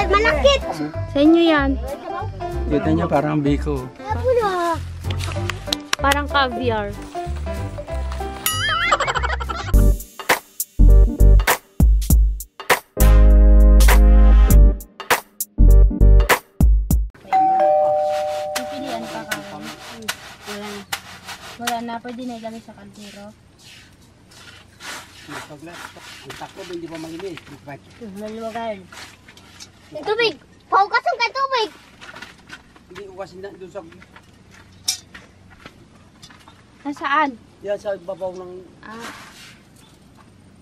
Malakit. Sa inyo yan. Kita niya parang biko. Parang caviar. Pipilian pa ka. Wala na. Pwede na ilagay sa kaldero. Ang takbo, hindi pa magilis. Maluwagan. Tubig. Paugasan ka tubig. Hindi ko kasi na doon sa... Nasaan? Yan sa babaw ng...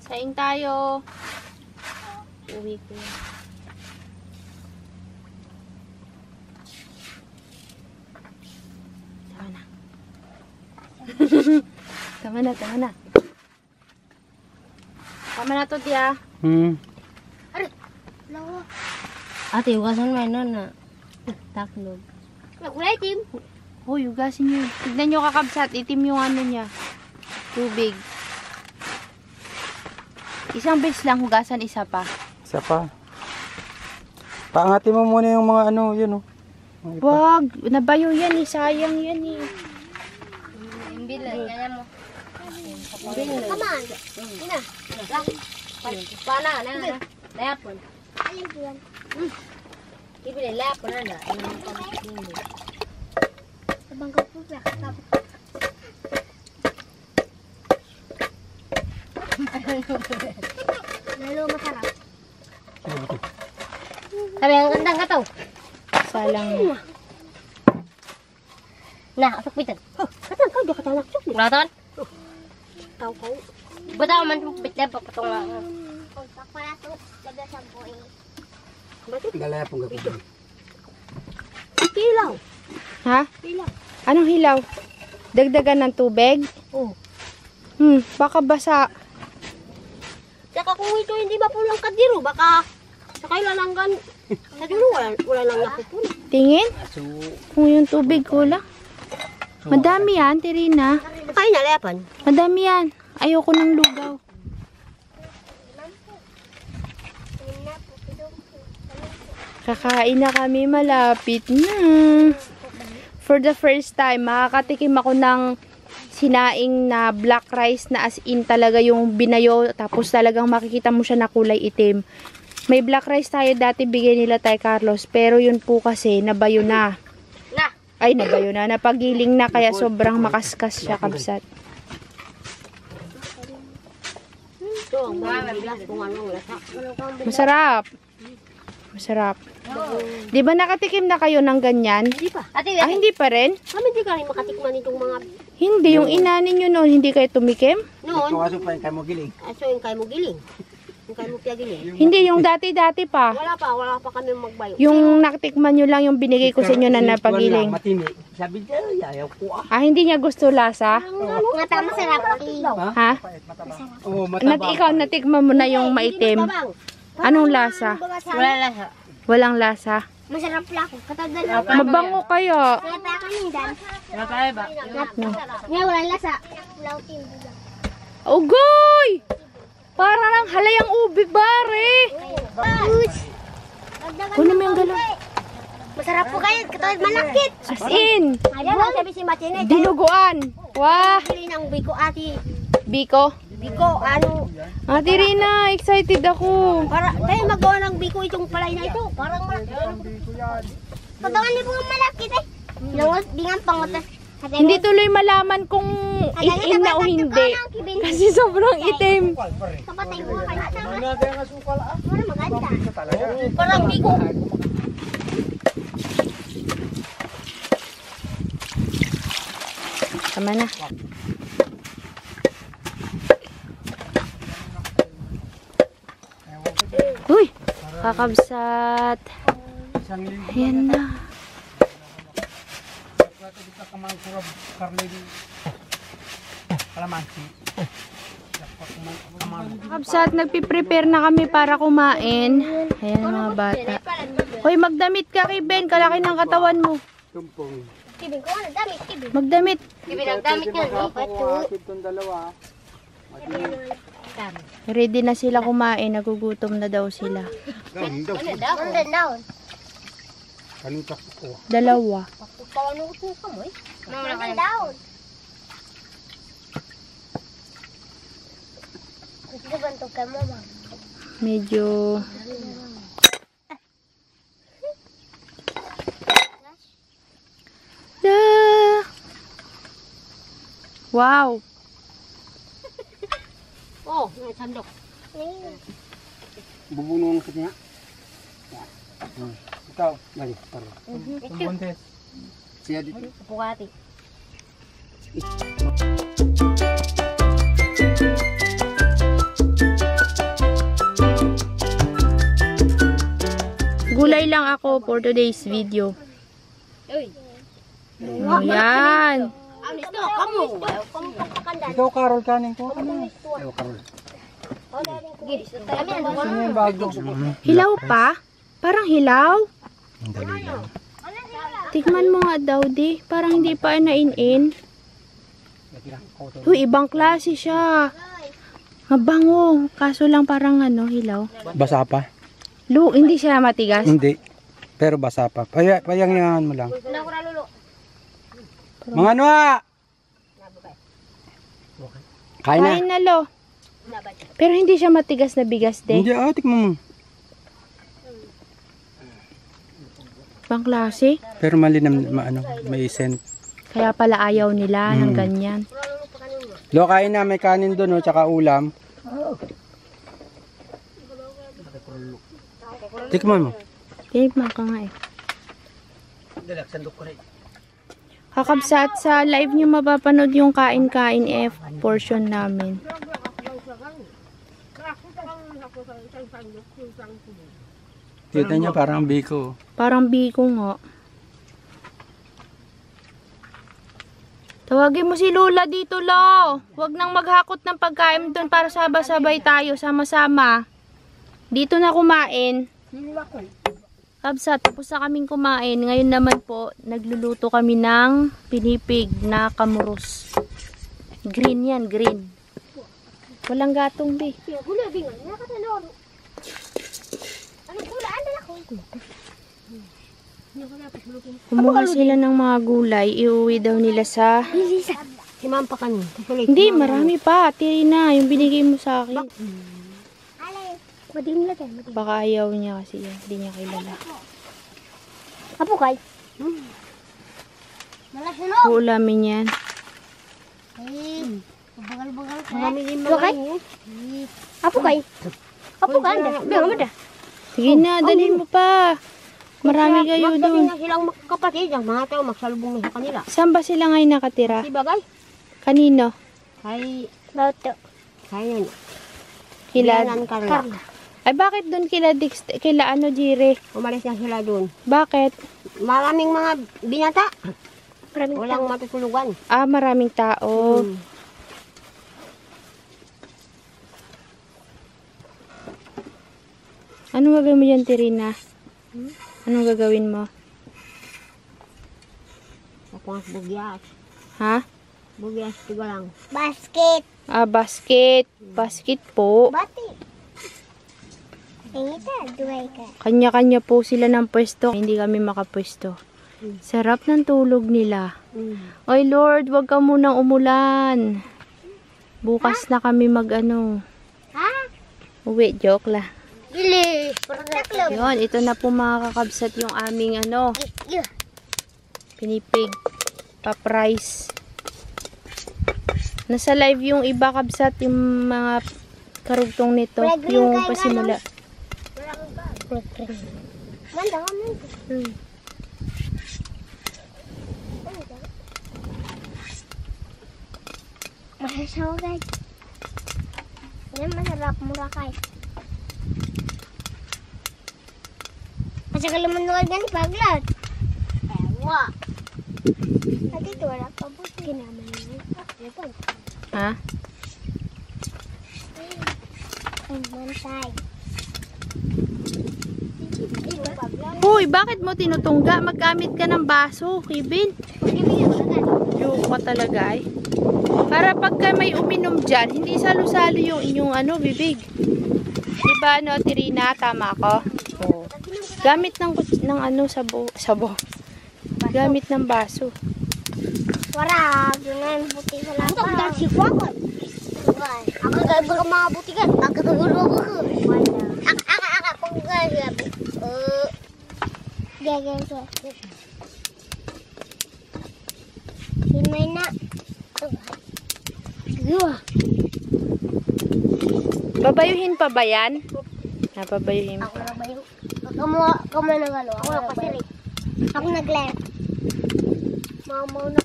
Saing tayo. Uwi ko yan. Tama na. Tama na. Tama na to, tiya. Lawa. Ate, hugasan mo yun na. Taklog. Nagulay, Tim. Hoy, hugasin nyo. Tignan nyo kakabsat. Itim yung ano niya. Tubig. Isang beses lang hugasan, isa pa. Isa pa. Paangatin mo muna yung mga ano, yun o. Wag. Nabayo yan eh. Sayang yan eh. Imbilan. Kaya mo. Come on. Ina. Pana. Lepon. Ayun po yan. Ibili lepon na. Sabang ka po siya. Lalo masarap. Sabi ang gandang kataw. Salang. Nah, asok bitan. Katan kau dia kata anak cuk. Kelihatan? Kau. Betul man bit dapat potong lang. Kontak pala to, daga sampo ini. Galaya pong gagawin. Hilaw. Ha? Hilaw. Anong hilaw? Dagdagan ng tubig? Oh. Baka basa. Saka kung ito hindi ba pulang kadiro, baka sakay lalanggan. Sa dulo wala nang napupun. Tingin? Kung yung tubig kulang. Madami yan, Tirina. Kaya na lepan. Madami yan. Ayoko ng lugaw. Kakain na kami, malapit na. For the first time, makakatikim ako ng sinaing na black rice na as in talaga yung binayo. Tapos talagang makikita mo siya na kulay itim. May black rice tayo dati, bigay nila tayo Carlos. Pero yun po kasi, nabayo na. Ay, nabayo na. Napagiling na kaya sobrang makaskas siya, kabsat. Masarap. Masarap. Di ba nakatikim na kayo ng ganyan? Hindi pa. Hindi pa rin? Kami di kami makatikman itong mga... Hindi, yung inanin nyo noon, hindi kayo tumikim? Noon. Kaso pa yung kayo mo giling. So yung kayo mo giling. Yung kayo mo piyagiling. Hindi, yung dati-dati pa. Wala pa kami magbayo. Yung nakatikman nyo lang yung binigay ko sa inyo na napagiling. Matini. Sabi niya, ayaw ko ah. Hindi niya gusto lasa? Nga tama sarap. Ha? Oo, mataba. Ikaw, natikman mo na yung maitim. Anong lasa? Wala lasa. Walang lasa. Masarap lang. Katagdal lang. Mabango kaya. Kaya kami dan. Napay ba? Nga wala lasa. Wala utim. Ugoy! Para lang halayang ubi, bare. Kunin mo yung galon. Masarap po kayo. Katagdal malakit. As in. Ayan ang sabi si Matine. Dinuguan. Wah. Bili ng biko ati. Biko. Biko, ano? Ate Rina, excited ako. Para tayo magawa ng biko itong palay na ito. Parang malaki. Pagkawan niyo po ng malakit eh. Bingang pangotas. Hindi tuloy malaman kung itim na o hindi. Kasi sobrang itim. Kapatay ko kaya tama. Parang maganda. Parang biko. Tama na. Uy, kakabsat. Ayan na. Kakabsat, nagpiprepare na kami para kumain. Ayan mga bata. Hoy, magdamit ka kay Ben. Kalaki ng katawan mo. Kibing ko, ano damit? Kibing. Magdamit. Kibing ang damit niya. Ready na sila kumain. Nagugutom na daw sila. Ano daw? Kanita ko. Dalawa. Paano ko ka mo eh? Ano daw? Gusto bantog ka mo, ma? Medyo... Wow! Oh, may sandok. Bubunong ka niya. Ikaw, mali. Tara. Ito. Siya dito. Pukati. Gulay lang ako for today's video. Uy. Ayan. Ano ito? Kamu. Ikaw, Carol, kanin ko. Ikaw, Carol. Sino yung bago? Hilaw pa? Parang hilaw? Ang dali lang. Tikman mo nga daw, di. Parang hindi pa nain-in. Uy, ibang klase siya. Mabango. Kaso lang parang ano, hilaw. Basa pa? Hindi siya matigas. Hindi. Pero basa pa. Payang-yangan mo lang. Mga ano Kain na. Kain na, lo. Pero hindi siya matigas na bigas, de. Hindi, tikman mo. Ibang klase. Pero malinam, may scent. Kaya pala ayaw nila ng ganyan. Lo, kain na, may kanin doon, tsaka ulam. Tikman mo. Tikman ka nga eh. Kakabsat, sa live nyo mapapanood yung kain-kain F portion namin. Kita niya parang biko. Parang biko nga. Tawagin mo si Lola dito, Lo. Huwag nang maghakot ng pagkain doon para sabay-sabay tayo, sama-sama. Dito na kumain. Kabsat, tapos na kaming kumain. Ngayon naman po, nagluluto kami ng pinipig na kamuros. Green yan, green. Walang gatong, be. Kumuha sila ng mga gulay, iuwi daw nila sa... Si Ma'am pa kanina. Hindi, marami pa. Tiri na, yung binigay mo sa akin. Madilim na tayo. Baka ayaw niya kasi yan. Hindi niya kilala. Apo kay? Malasunog. Uulamin yan. Bagal-bagal ka. Apo kay? Apo kay? Apo kay? Bilang mo da. Sige na, dalhin mo pa. Marami kayo doon. Magsabi na silang kapatid. Ang mga tao magsalubong na sa kanila. Saan ba sila ngayon nakatira? Si Bagay. Kanino? Kay... Bauto. Kay yan. Kila... Carla. Ay, bakit doon kila ano, Jire? Umalis na sila doon. Bakit? Maraming mga binata. Walang matutulugan. Ah, maraming tao. Anong gagawin mo dyan, Tirina? Anong gagawin mo? Ako ang bugyas. Ha? Bugyas, tiga lang. Basket. Ah, basket. Basket po. Bati. Tingita, duway ka. Kanya-kanya po sila ng pwesto. Hindi kami makapwesto. Sarap ng tulog nila. Oy Lord, wag ka munang umulan. Bukas na kami mag-ano. Ha? Uwi, joke lang. Gili. Yun, ito na po mga kakabsat yung aming ano, pinipig. Pa-price. Nasa live yung iba kabsat, yung mga karugtong nito. Yung pasimula. Manda ka mo. Masasawa guys. Yan masarap mura kay. Kasi kalaman gani paglat. Ewa. Ati ito wala pa po. Kinaman yun. Ha? Ay, mantay. Hoy, bakit mo tinutungga? Maggamit ka ng baso, Kevin. Joke ka talaga ay. Para pagka may uminom dyan, hindi salo-salo yung inyong ano, bibig. Diba ano, Tirina? Tama ako? Oo. Gamit ng ano, sabo. Gamit ng baso. Wala, ganun buti sa lang. Ako dahil si Kwakot. Ako dahil baka mga butikan. Ako tagulo ako. Aka, pag gabi. Gagan ko. Himay na. Babayuhin pa ba yan? Napabayuhin Ako pa. na ba yung... Kamu na nagalo. Ako na pasiri. Ako nag-left. Mauna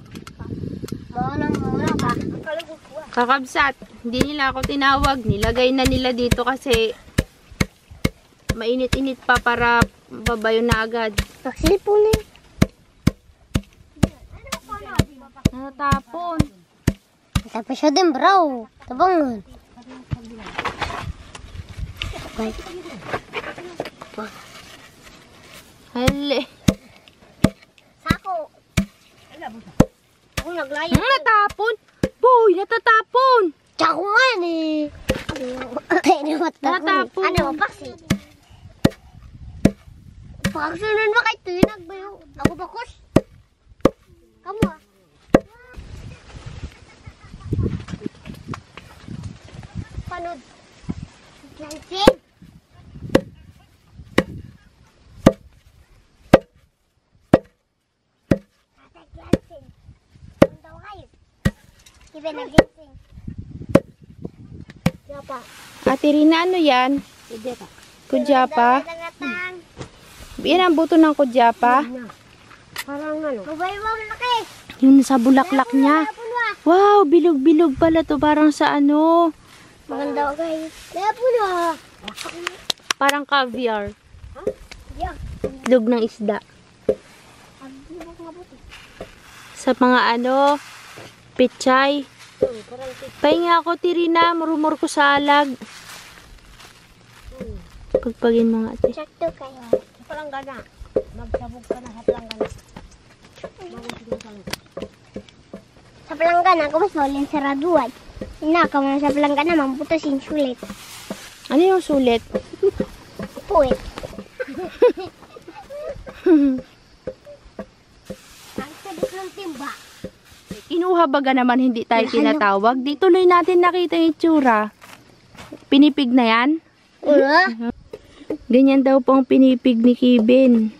ka. Kakabsat, hindi nila ako tinawag. Nilagay na nila dito kasi mainit-init pa para babayo na agad. Nagsilpon eh. Natapon. Tapos siya din, bro. Tabangan. Okay. Hali. Sako. Ako naglayo. Natapon. Boy, natatapon. Tsako nga eh. Natapon. Ano mo pasi? Pagkasunod mo kay Tuy, nagbayo. Ako bakos. Kamu ah. Panood. Glancing. Glancing. Ano daw kayo? Iba na glancing. Yapa. Ate Rina, ano yan? Kudyapa? Yan ang buto ng kudyapa. Parang ano? Mabaywang laki. Yung sa bulaklak niya. Wow, bilog-bilog pala to. Parang sa ano. Maganda guys. Kaya po na. Parang caviar. Yeah. Itlog ng isda. Sa mga ano, pechay. Pahinga ako, Tirina. Marumor ko sa alag. Pagpagin mo nga, ate. Sakto kayo. Sa palanggana. Magsabog ka na sa palanggana. Sa palanggana, kung mas maulin sa raduan. Inaka mo na sa palanggana, mamputos yung sulit. Ano yung sulit? Puwit. Ang sabit ng timba. Kinuha baga naman hindi tayo tinatawag. Di tuloy natin nakita yung itsura. Pinipig na yan? Ganyan daw po ang pinipig ni Kibin.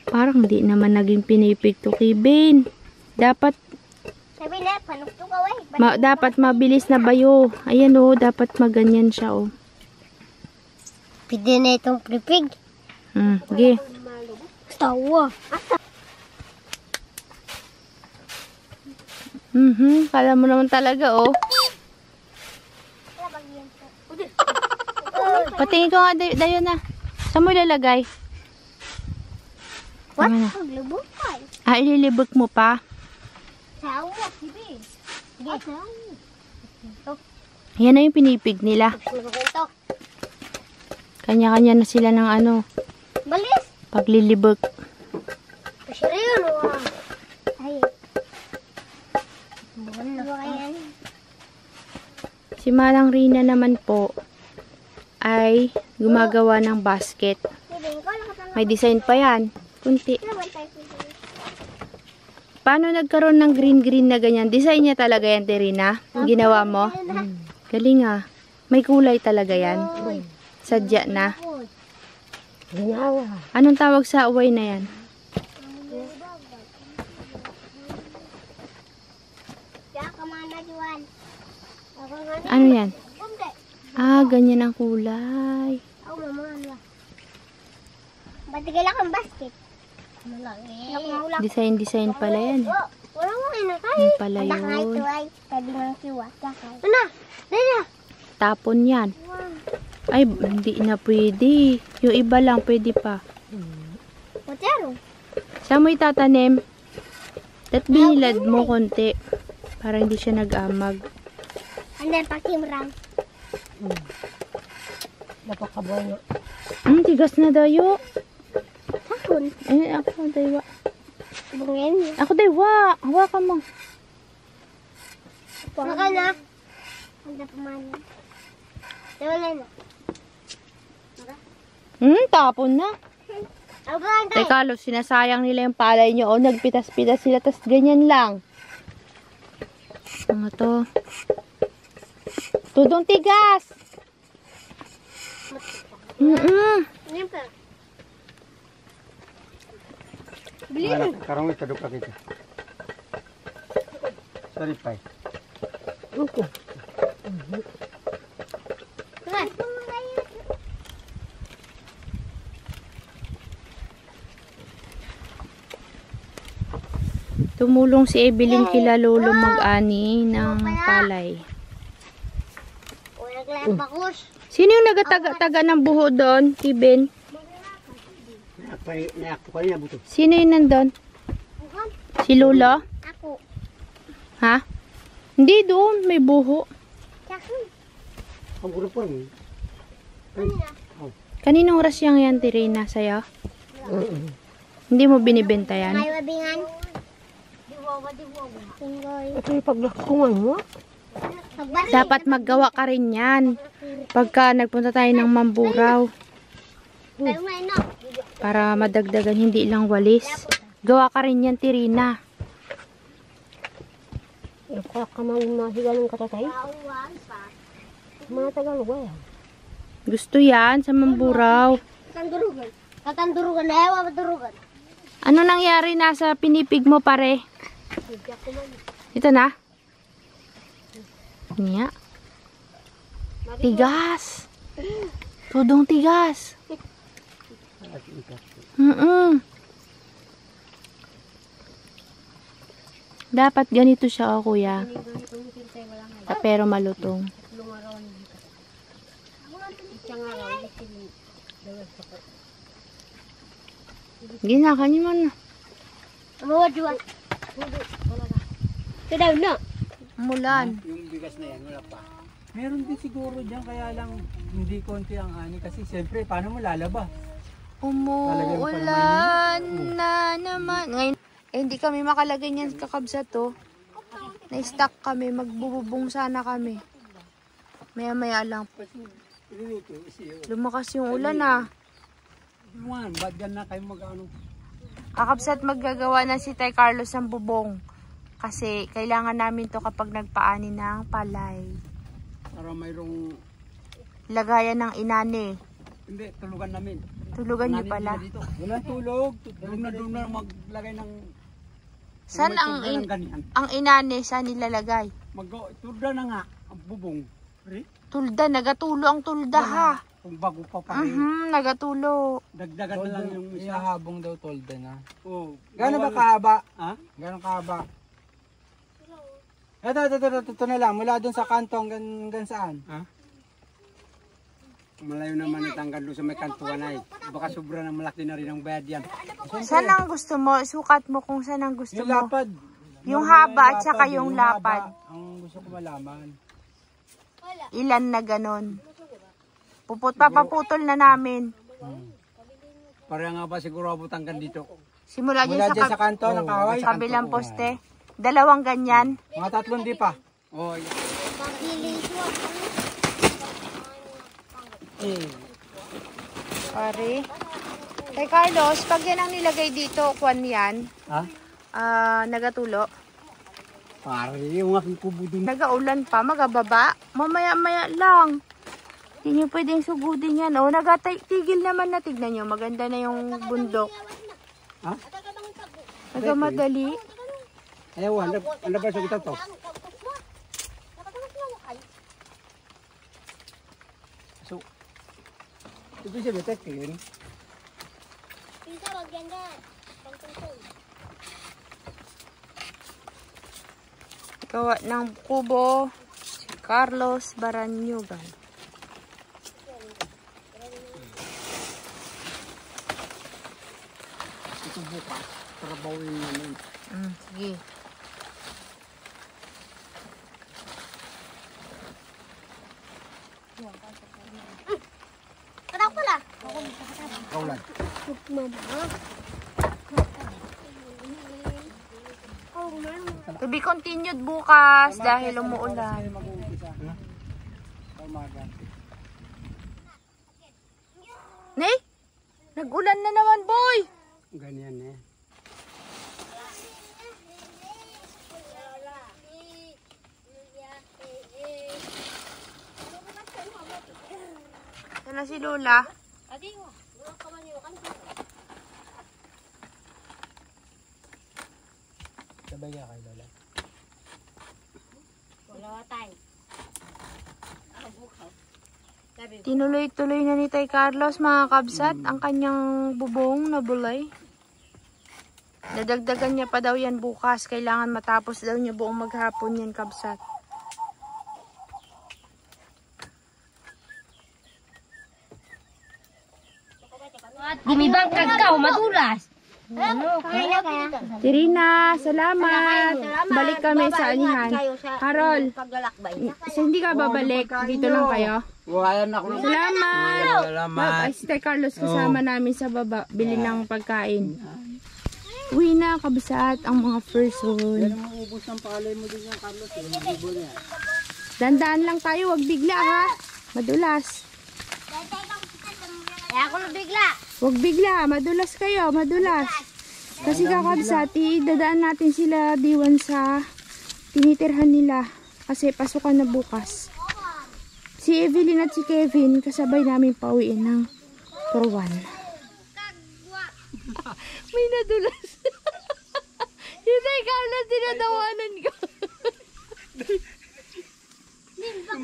Parang di naman naging pinipig to Kibin. Dapat Sabi na, panukto ka way. dapat mabilis na bayo. Ayan oh, dapat maganyan siya oh. Pwede na itong pripig. Sige. Tawa. Kala mo naman talaga oh. Patingin ko nga dayo na. Saan mo ilalagay? What? Tama na. Paglubukay. Ililibot mo pa. Sawa, sige. Sige. Yan na yung pinipig nila. Ito. Kanya-kanya na sila ng ano, Balis. paglilibot. Kasi yun, ay. Ano ba yan? Si Manang Rina naman po ay gumagawa ng basket. May design pa yan. Kunti. Paano nagkaroon ng green-green na ganyan? Design niya talaga yan, Terina? Ginawa mo? Galing ah. May kulay talaga yan. Sadya na. Anong tawag sa away na yan? Ano yan? Ah, ganyan ang kulay. Ba't kailangan kang basket? Design pala yan. Wala mo kayo na tayo. Yan pala Ito yun. ay tabi ng kiwa. Ano? Dada. Tapon yan. Ay, hindi na pwede. Yung iba lang pwede pa. Potero. Saan mo itatanim? At binilad mo konti. Para hindi siya nag-amag. Ano yung pakimrang? Napakabaw nga. Tigas na dayo. Sakon. Ay, ako daywa. Bungin. Ako daywa. Hawakan mo. Maka na. Handa pamana. Wala na. Tapon na. Abang Tay Carlos, sinasayang nila yung palay nyo. O, nagpitas-pitas sila, tas ganyan lang. Ano to? Tudong tigas! Ano pa? Karong ito ka kita. Sorry, Pai. Tumulong si Evelyn kila Lolo mag-ani ng palay. O, naglalapakos. Sino yung nagataga-taga ng buho doon, Kibin? Sino yung nandun? Si Lolo? Ako. Ha? Hindi doon, may buho. Kaninong oras yan, Tirina, sa'yo? Hindi mo binibenta yan? May wabingan. Tinggoy. Ito yung paglakungan mo. Dapat maggawa ka rin yan. Pagka nagpunta tayo ng Mamburao. Tayo nga ino. Para madagdagan, hindi lang walis. Gawa ka rin yan, Tirina. Nakakamang mahiga ng katatay. Mga Tagalog yan. Gusto yan sa Mamburao. Katandurugan. Katandurugan. Ayaw maturugan. Ano nangyari nasa pinipig mo, pare? Ito na? Niya. Tigas. Tudong tigas. Dapat ganito siya, kuya. Pero malutong. Ginakanyo man na. Mawajuan. Tidak na. Mulan. Yung bigas na yan, wala pa. Meron din siguro dyan, kaya lang hindi konti ang ani. Kasi siyempre, paano mo lalaba? Umuulan na naman. Ngayon, hindi kami makalagay niyan kakabsa to. Na-stuck kami, magbububong sana kami. Maya-maya lang. Lumakas yung ulan ah. Juan, ba't gan na kayo mag-ano? Kakabsat maggagawa na si Tay Carlos ng bubong. Kasi kailangan namin to kapag nagpaani ng palay. Para mayroong... Lagayan ng inane. Hindi, tulugan namin. Tulugan niyo pala. Walang tulog. Doon na maglagay ng... Saan ang inane? Saan ilalagay? Tulda na nga, ang bubong. Tulda, nagatulo ang tulda ha. Kung bago pa pa rin. Nagatulo. Dagdagan na lang yung isa. Ihahabong daw tolda na. Oh, Gano'n ba kahaba? Ha? Gano'n kahaba? Ito na lang. Mula dun sa kanto hanggang saan? Ha? Malayo naman itanggal doon sa may kantuan ay. Baka sobra na malaki na rin ang bayad yan. Saan ang gusto mo? Sukat mo kung saan ang gusto Yung mo. lapad. Yung haba at saka yung lapad. haba. Ang gusto ko malaman. Ilan na ganon. Papaputol na namin. Para nga ba siguro abutanggan dito? Simula Mula dyan dyan sa kanto ng kahoy. sa kabilang poste. Dalawang ganyan. Mga 3 di pa. Oh, yeah. Pare. Kay Carlos, pag yan ang nilagay dito, kwan yan. Ha? Nagatulo. Pare, yung aking kubo dun. Nagaulan pa, magababa. Mamaya-maya lang. Hindi nyo pwedeng sugudin yan. O, tigil naman na. Tignan nyo, maganda na yung bundok. Ha? Nagamadali. Ayaw, ano ba sa kita to? So, ito siya betekin. Bisa maganda. Gawa ng kubo si Carlos Baranyugan. Ito bukas, trabawin namin. Sige. Patak pala. Kaulan. To be continued bukas dahil umuulan. Umaga. Nay, Nag-ulan na naman, boy. Ganyan eh. Ito na si Lola. Sabay ka kay Lola. Tinuloy-tuloy na ni Tay Carlos, mga kabsat, ang kanyang bubong na bulay. Dadagdagan niya pa daw yan bukas. Kailangan matapos daw niya buong maghapon yan, kabsat. Gumibang kagkaw, madulas. Tirina, salamat. Balik kami sa anihan. Carol, hindi ka babalik. Dito lang kayo. Wala na ako ng Salamat. Salamat. Ay, si Tay Carlos kasama namin sa baba. Bili ng pagkain. Uwi na, kabsat, ang mga person. Yan ang maubos ng palay mo din yung Carlos. Yung libo niya. Dandaan lang tayo, wag bigla ha. Madulas. Kaya ako nabigla. Wag bigla, madulas kayo, madulas. Kasi kakabsat, dadaan natin sila diwan sa tinitirhan nila. Kasi pasukan na bukas. Si Evelyn at si Kevin, kasabay namin pauwiin ng Purwan. May nadulas. Yung Tay Carlos, dinadawanan ko.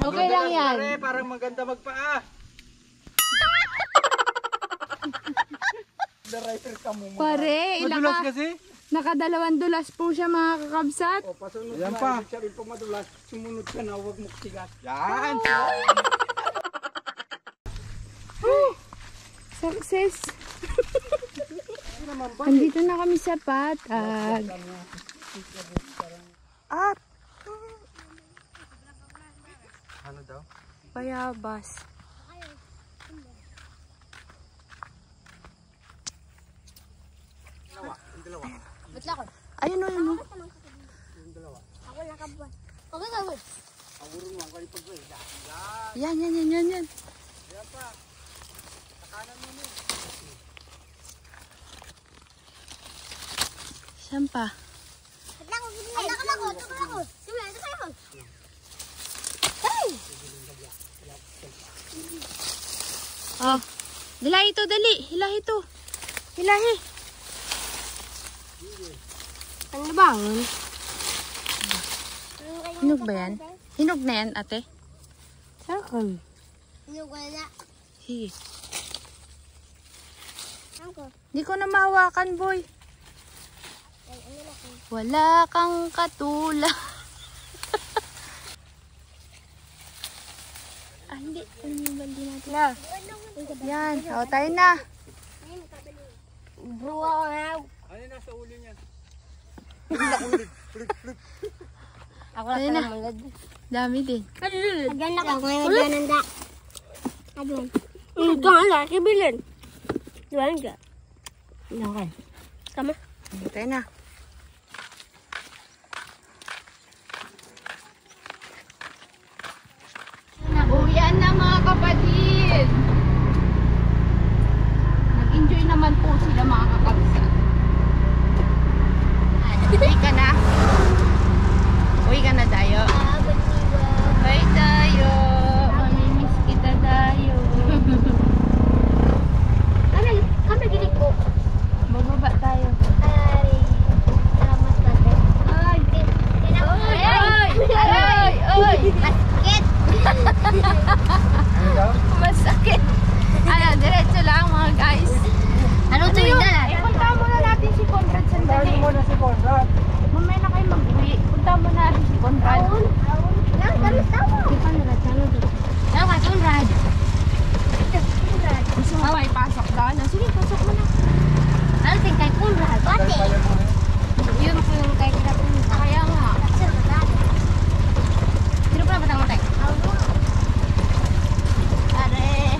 Okay lang yan. Pare, parang maganda magpaa. The writer ka mo. Pare, Madulas kasi. nakadalawang dulas po siya, mga kakabsat. O, pasunod yan pa. Sabi pa madulas, sumunod ka na, huwag mo sigat. Yan. Success. Andito na kami sa Patag. At Ano daw? Bayabas. Ayun o, yun o. Ako nakabuan. Okay, gawin. Yan. Saan pa? Ako. Sumaya. Oh. Dali ito, dali. Hilahi ito. Hilahi. Ano bang? Hinog ba yan? Hinog na yan, ate? Saan? Wala. Sige. Ako. Hindi ko na mahawakan, boy. Wala kang katulad. Hindi. Ano yung baldi natin? Na. Yan. O, tayo na. Bro, ako na. Ano yung nasa ulo niya? Ako Ayun na. na. Dami din. Agyan na ako ngayon dyan ang da. Agyan. Ito ang laki bilin. Diyan ka. Okay. Tama. Tayo na. Uwian na, mga kapatid. Nag-enjoy naman po sila, mga kakabsa. Uwi ka na. Uwi ka na, Dayo. Bye, Dayo. Mamimiss kita, Dayo. Kami gilig ko. Bababa tayo. Ay. Salamat natin. Ay! Ay! Ay! Ay! Basket. Ano daw? Masakit. Ano, diretso lang, mga guys. Ano to yun? Punta muna natin si Conrad sandali. Ano mo na si Conrad? Mamaya na kayo mag-uwi. Punta muna natin si Conrad. Lang, galis tawo. Si Conrad, ano dito? Ano ka, Conrad? Gusto mo ba ipasok doon? Sige, pasok mo na. Ano din kay Conrad? Pati. Yun po yung kay Conrad. Kaya nga. Sino pa na batang matay? Are.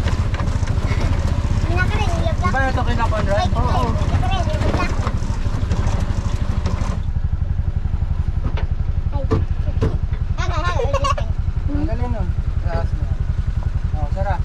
Ba ito kina Conrad? Oo. Ang galing nun. Taas na. O, Sarah.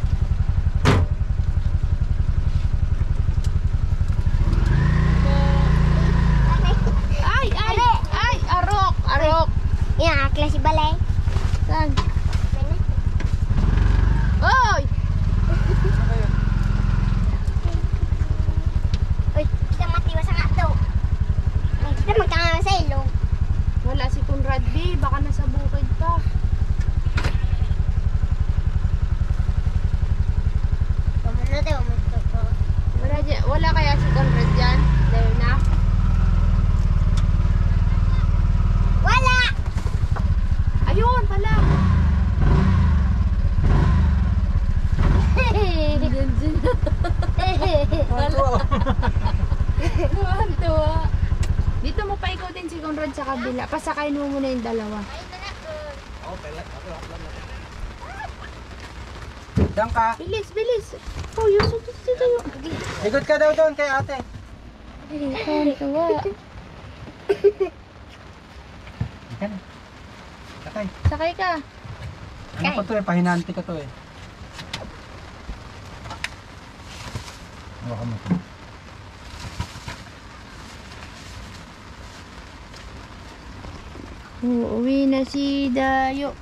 Tuwa. Dito mo pa ikutin si Conrad sa kabila. Pasakayin mo muna yung dalawa. Diyan ka. Bilis, bilis. Oh, Yusuf, dito tayo. Ikot ka daw doon kay ate. Tuwa. Ika na. Sakay. Sakay ka. Ano pa to eh, pahinanti ka to eh. Baka mo. Uuwi na si Dayo.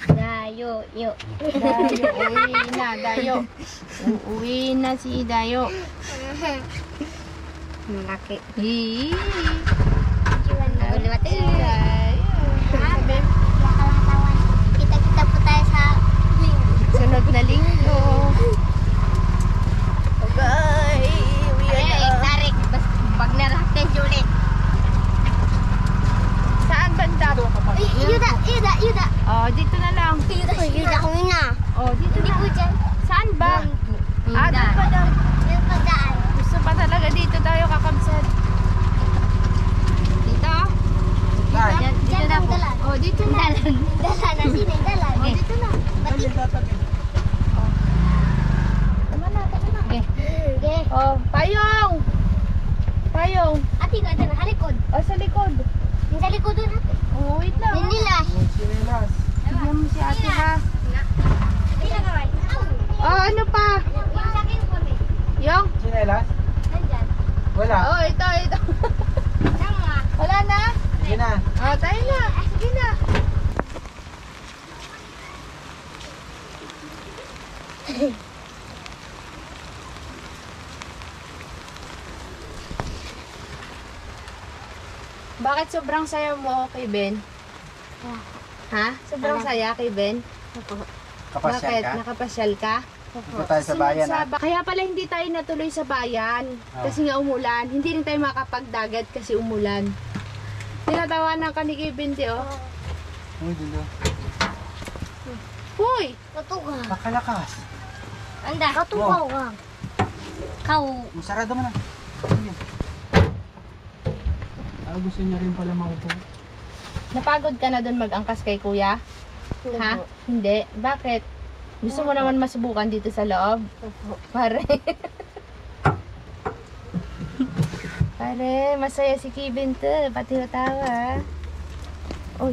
Dayo, yo. Dayo, uuwi na, Dayo. Uuwi na si Dayo. Laki. Hii. Dayo. Sabi, Kita-kita po tayo sa sunod na linggo. Okay, uwi na. tarik. Pag narakten ulit. Saan banda? Yuda. Oh, dito na lang. Yuda kami na. Oh, dito Hindi na. po dyan. Saan ba? Ah, doon pa daw. Yung pagdaan. Gusto pa talaga dito tayo kakabsat. Dito? Ay, Dito na po. Oh, dito na. Dalan. Sino yung dalan? Oh, dito na. Batik. Tama na. Okay. Oh, payong! Payong. Ati ka dyan, halikod. Oh, sa likod. Yung sa likod doon ate. Oh, wait lang. Yung nilas. sinilas. Bigyan mo si ate ha. Hindi na kaway. Oh, ano pa? Yung sa akin po eh. Yung? Sinelas? Nandyan. Wala. Oh, ito. Tama. Wala na? Sige na. Oh, tayo na. Sige na. Bakit sobrang saya mo kay Ben? Ha? Sobrang saya kay Ben? Kapasyal Bakit? ka? Nakapasyal ka? Dito tayo sa bayan ha. Kaya pala hindi tayo natuloy sa bayan. Kasi nga umulan. Hindi rin tayo makapagdagat kasi umulan. Tinatawanan ka ni Kevin, oh. Uy, dulo. Hoy! Katuka. Makalakas. Anda. Katukaw ka. Kau. Masarado mo na. Sige. Gusto niya rin pala maupo. Napagod ka na doon mag-angkas kay kuya? Ha? Hindi. Bakit? Gusto mo naman masubukan dito sa loob? Pare. Pare, masaya si Kevin to. Pati tawa. Uy.